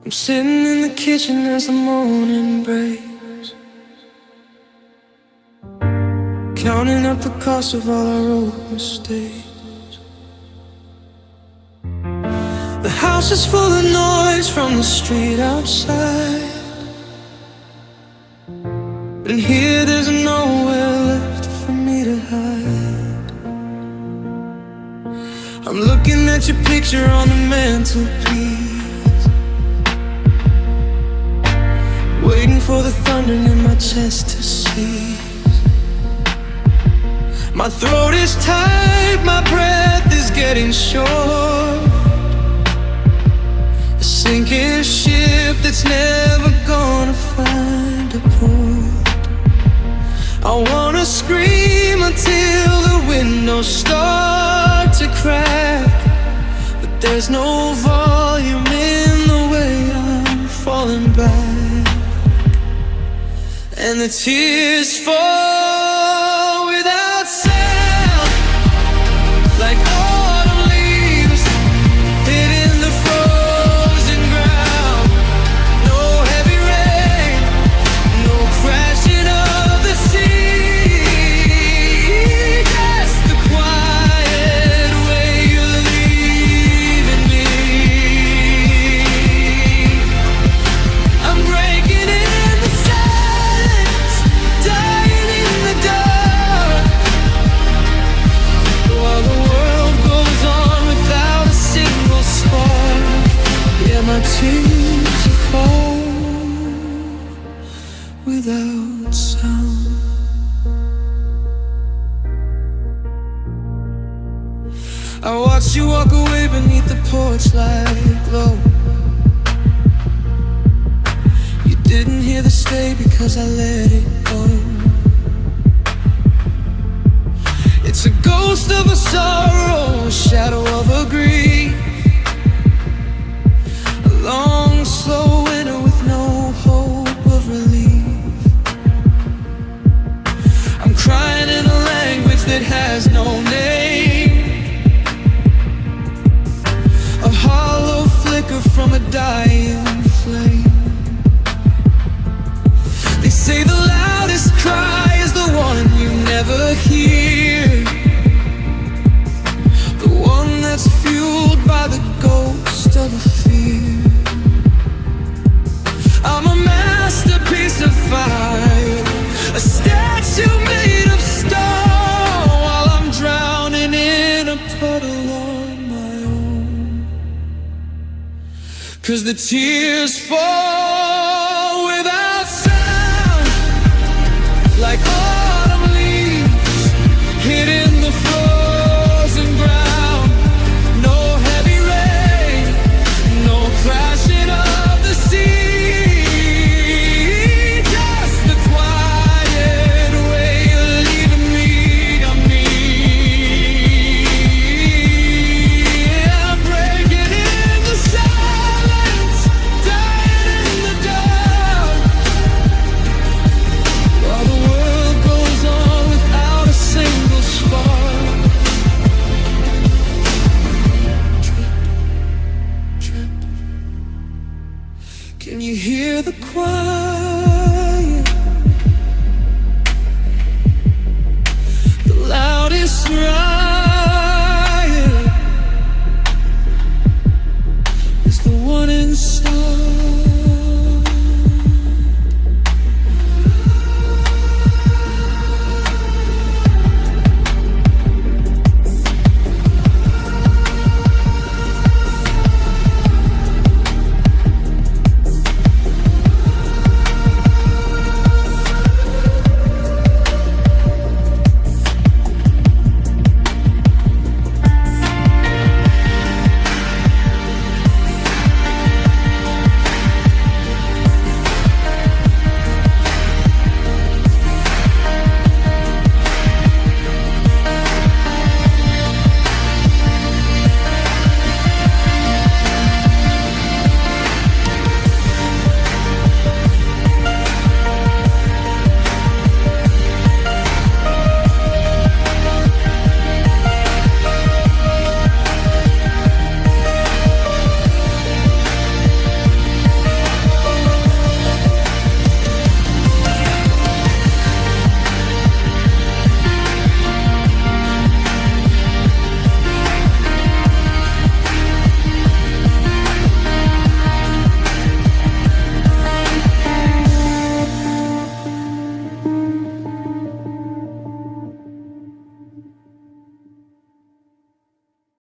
I'm sitting in the kitchen as the morning breaks, counting up the cost of all our old mistakes. The house is full of noise from the street outside, but in here there's nowhere left for me to hide. I'm looking at your picture on the mantelpiece, waiting for the thunder in my chest to cease. My throat is tight, my breath is getting short. A sinking ship that's never gonna find a port. I wanna scream until the windows start to crack, but there's no volume in the way I'm falling back. And the tears fall without sound, like autumn leaves hitting the frozen ground. No heavy rain, no crashing of the sea, just the quiet way you're leaving me. I'm breaking in the silence, dying in the dark, while the world goes on without a single spark. Yeah, my tears fall without sound. I watched you walk away beneath the porch light glow. You didn't hear the stay because I let it go. It's a ghost of a sorrow, a shadow of a grief, a long, slow winter with no hope of relief. I'm crying in a language that has no name, a hollow flicker from a dying flame. They say the loudest cry is the one you never hear, the one that's fueled by the ghost of a fear. I'm a masterpiece of fire, a statue made of stone, while I'm drowning in a puddle on my own. 'Cause the tears fall